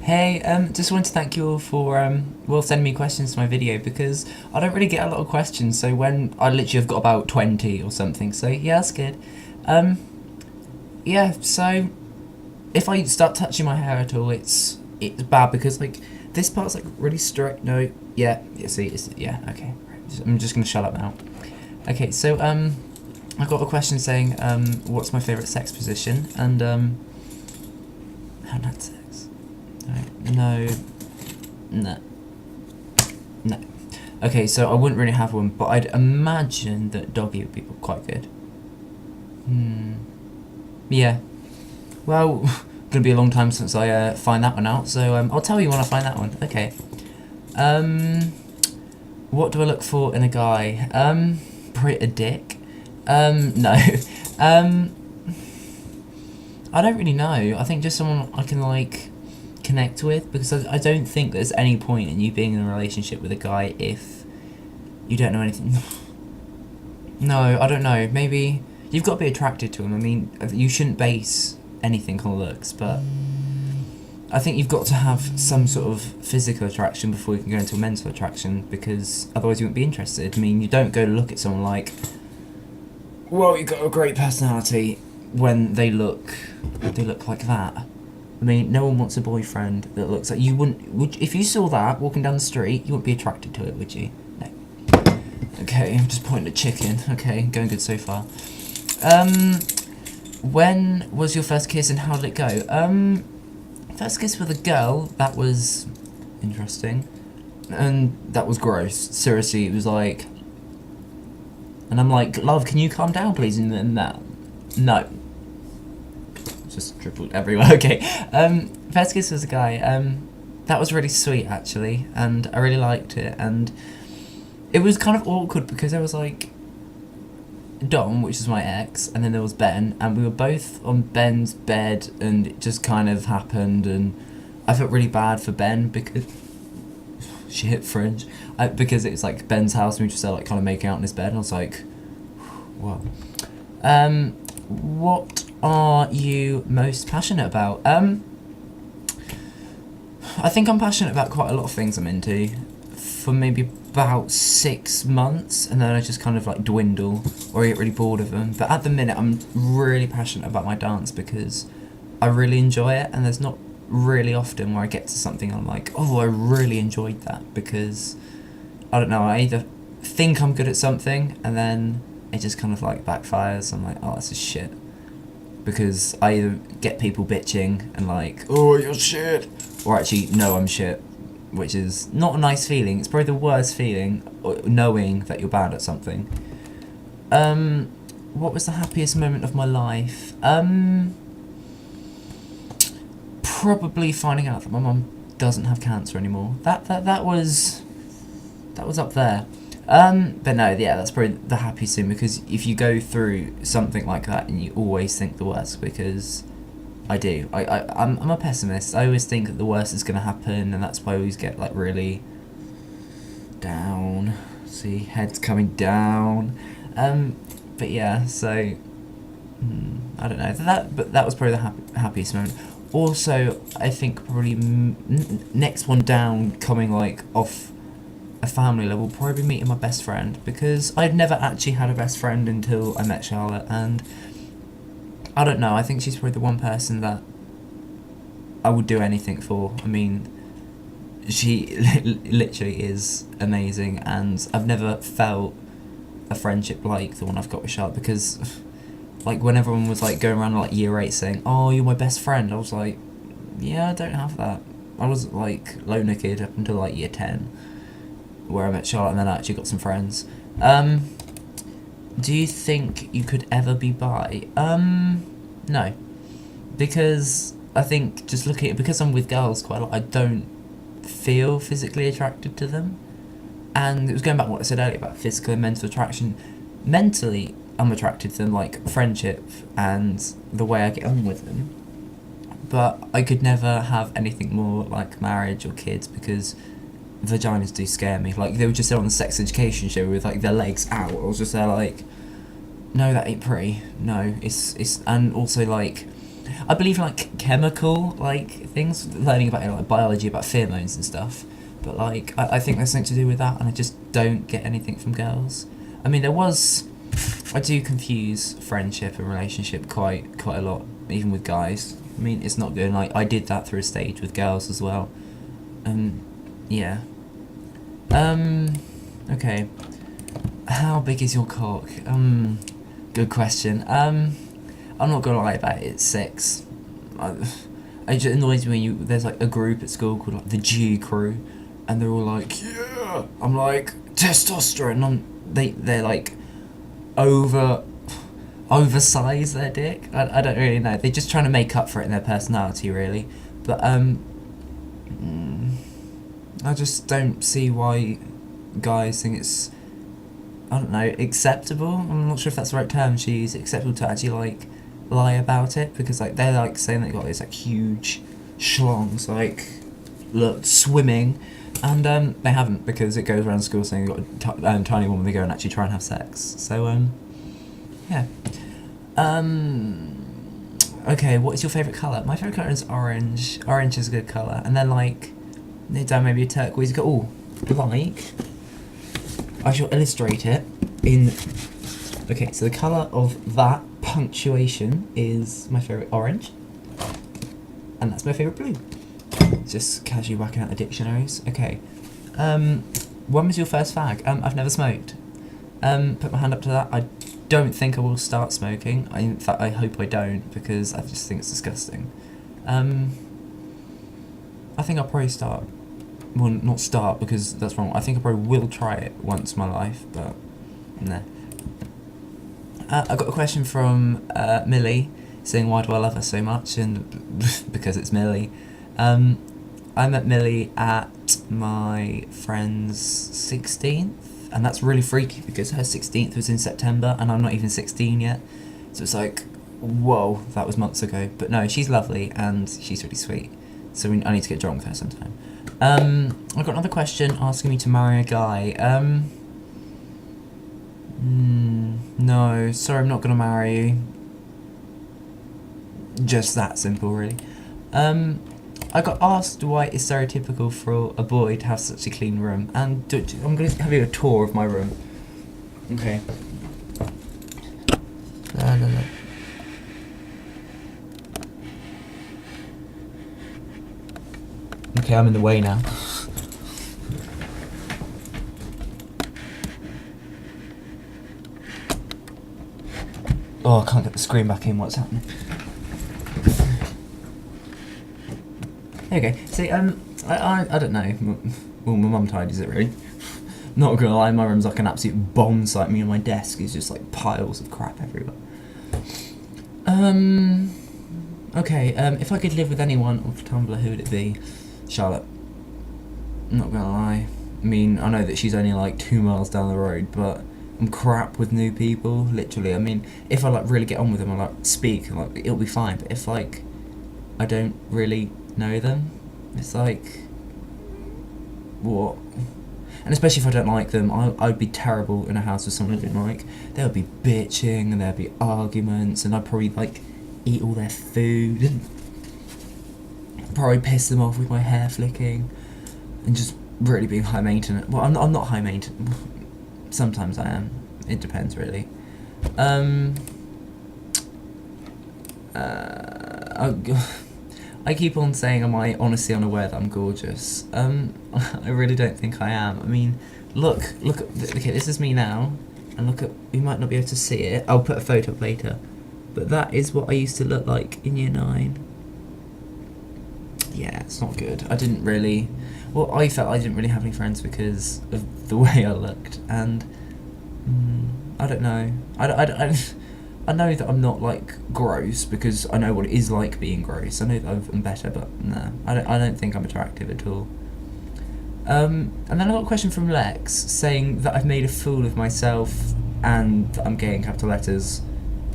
Hey, just wanted to thank you all for sending me questions to my video because I don't really get a lot of questions. So when I literally have got about 20 or something, so yeah, that's good. Um, yeah. So if I start touching my hair at all, it's bad because like this part's like really straight. No, yeah, see, yeah, okay. I'm just gonna shut up now. Okay, so I got a question saying what's my favourite sex position and haven't had sex. No. No. Okay, so I wouldn't really have one, but I'd imagine that doggy would be quite good. Yeah. Well, gonna be a long time since I find that one out, so I'll tell you when I find that one. Okay. What do I look for in a guy? Probably a dick. No. I don't really know. I think just someone I can like connect with, because I don't think there's any point in you being in a relationship with a guy if you don't know anything. No, I don't know. Maybe you've got to be attracted to him. I mean, you shouldn't base anything on looks, but I think you've got to have some sort of physical attraction before you can go into a mental attraction, because otherwise you wouldn't be interested. I mean, you don't go to look at someone like, well, you've got a great personality when they look like that. I mean, no one wants a boyfriend that looks like you. Would if you saw that walking down the street, you wouldn't be attracted to it, would you? No. Okay, I'm just pointing at chicken. Okay, going good so far. When was your first kiss and how did it go? First kiss with a girl, that was interesting, and that was gross. Seriously, it was like, and I'm like, love, can you calm down, please? And then that, no. Just dribbled everywhere. Okay. First kiss was a guy. That was really sweet actually, and I really liked it. And it was kind of awkward because there was like Dom, which is my ex, and then there was Ben, and we were both on Ben's bed, and it just kind of happened, and I felt really bad for Ben because she hit fringe, because it was like Ben's house, and we just started like kind of making out in his bed, and I was like, wow. What are you most passionate about? I think I'm passionate about quite a lot of things I'm into for maybe about 6 months, and then I just kind of like dwindle or get really bored of them. But at the minute I'm really passionate about my dance because I really enjoy it, and there's not really often where I get to something and I'm like, oh, I really enjoyed that, because I don't know, I either think I'm good at something and then it just kind of like backfires. I'm like, oh, this is shit. Because I either get people bitching and like, oh, you're shit, or actually, no, I'm shit, which is not a nice feeling. It's probably the worst feeling, knowing that you're bad at something. What was the happiest moment of my life? Probably finding out that my mum doesn't have cancer anymore. That was up there. But no, yeah, that's probably the happiest thing, because if you go through something like that and you always think the worst, because I do. I'm a pessimist. I always think that the worst is going to happen, and that's why I always get like really down. See, head's coming down. But yeah, so I don't know. But that was probably the happiest moment. Also, I think probably next one down, coming like off a family level, probably meeting my best friend, because I'd never actually had a best friend until I met Charlotte, and I don't know, I think she's probably the one person that I would do anything for. I mean, she literally is amazing, and I've never felt a friendship like the one I've got with Charlotte, because like when everyone was like going around like year 8 saying, oh, you're my best friend, I was like, yeah, I don't have that. I was like loner kid up until like year 10, where I met Charlotte, and then I actually got some friends. Do you think you could ever be bi? No. Because I think just looking at it, because I'm with girls quite a lot, I don't feel physically attracted to them. And it was going back to what I said earlier about physical and mental attraction. Mentally, I'm attracted to them, like friendship and the way I get on with them. But I could never have anything more like marriage or kids, because vaginas do scare me. Like, they were just there on the sex education show with like their legs out. I was just there like, no, that ain't pretty. No, it's and also like, I believe in like chemical like things, learning about like biology, about pheromones and stuff. But like I think there's something to do with that, and I just don't get anything from girls. I mean, I do confuse friendship and relationship quite a lot, even with guys. I mean, it's not good. Like I did that through a stage with girls as well. Yeah. Okay. How big is your cock? Good question. I'm not gonna lie about it. It's 6. It just annoys me when there's like a group at school called like the G crew, and they're all like, yeah. I'm like, testosterone. They're like oversize their dick. I don't really know. They're just trying to make up for it in their personality, really. But I just don't see why guys think it's, I don't know, acceptable. I'm not sure if that's the right term to use. Acceptable to actually like lie about it, because like they're like saying they got these like huge schlongs, like look swimming, and they haven't, because it goes around school saying they've got a tiny woman. They go and actually try and have sex. So yeah. Okay, what is your favourite colour? My favourite colour is orange. Orange is a good colour. And then like, down maybe a turquoise. Go, like, I shall illustrate it in. Okay, so the colour of that punctuation is my favourite orange, and that's my favourite blue. Just casually whacking out the dictionaries. Okay. When was your first fag? I've never smoked. Put my hand up to that. I don't think I will start smoking. In fact, I hope I don't, because I just think it's disgusting. I think I'll probably start. Well, not start, because that's wrong. I think I probably will try it once in my life, but nah. I got a question from Millie, saying why do I love her so much, and because it's Millie. I met Millie at my friend's 16th, and that's really freaky because her 16th was in September and I'm not even 16 yet, so it's like, whoa, that was months ago. But no, she's lovely and she's really sweet, so I need to get drunk with her sometime. I've got another question asking me to marry a guy. No, sorry, I'm not gonna marry you. Just that simple, really. I got asked why it's stereotypical for a boy to have such a clean room, and I'm going to have you a tour of my room. Okay. No. Okay, I'm in the way now. Oh, I can't get the screen back in. What's happening? Okay, see, I don't know. Well, my mum tidies it, really. Not gonna lie, my room's like an absolute bomb site. Me and my desk is just like piles of crap everywhere. Okay, if I could live with anyone off Tumblr, who would it be? Charlotte. Not gonna lie. I mean, I know that she's only like 2 miles down the road, but I'm crap with new people, literally. I mean, if I like really get on with them, I like speak, and like it'll be fine. But if like I don't really know them, it's like, what? And especially if I don't like them, I'd be terrible in a house with someone I didn't like. There would be bitching and there'd be arguments, and I'd probably like eat all their food and probably piss them off with my hair flicking and just really being high maintenance. Well, I'm not high maintenance. Sometimes I am. It depends, really. I keep on saying, am I honestly unaware that I'm gorgeous? I really don't think I am. I mean, look, okay, this is me now, and look at, you might not be able to see it, I'll put a photo up later, but that is what I used to look like in year 9. Yeah, it's not good. I didn't really, well, I felt I didn't really have any friends because of the way I looked, and, I don't know, I know that I'm not like gross because I know what it is like being gross. I know that I'm better, but no, I don't think I'm attractive at all. And then I got a question from Lex saying that I've made a fool of myself and that I'm gay in capital letters.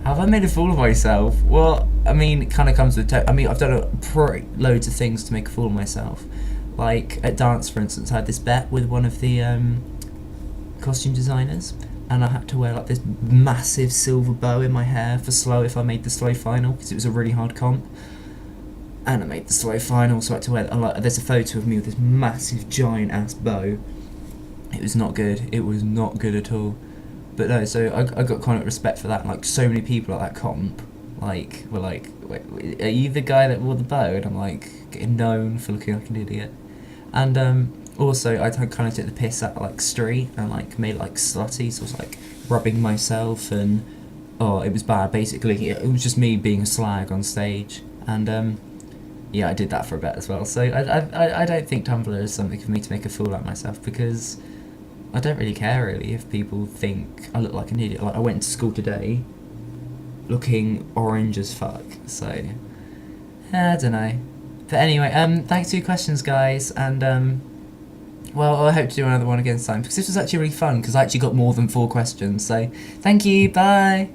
Have I made a fool of myself? Well, I mean, it kind of comes with. I mean, I've done loads of things to make a fool of myself. Like at dance, for instance, I had this bet with one of the costume designers. and I had to wear like this massive silver bow in my hair for slow if I made the slow final, because it was a really hard comp. And I made the slow final, so I had to wear, like, there's a photo of me with this massive giant ass bow. It was not good. It was not good at all. But no, so I got quite a respect for that. Like, so many people at that comp, like, were like, wait, are you the guy that wore the bow? And I'm like, getting known for looking like an idiot. And also, I kind of took the piss out like street and like made it like slutty, so I was like rubbing myself, and oh, it was bad. Basically, it was just me being a slag on stage, and yeah, I did that for a bit as well. So I don't think Tumblr is something for me to make a fool out of myself, because I don't really care really if people think I look like an idiot. Like, I went to school today looking orange as fuck, so I don't know. But anyway, thanks for your questions, guys, and well, I hope to do another one again soon, because this was actually really fun, because I actually got more than 4 questions, so thank you, bye!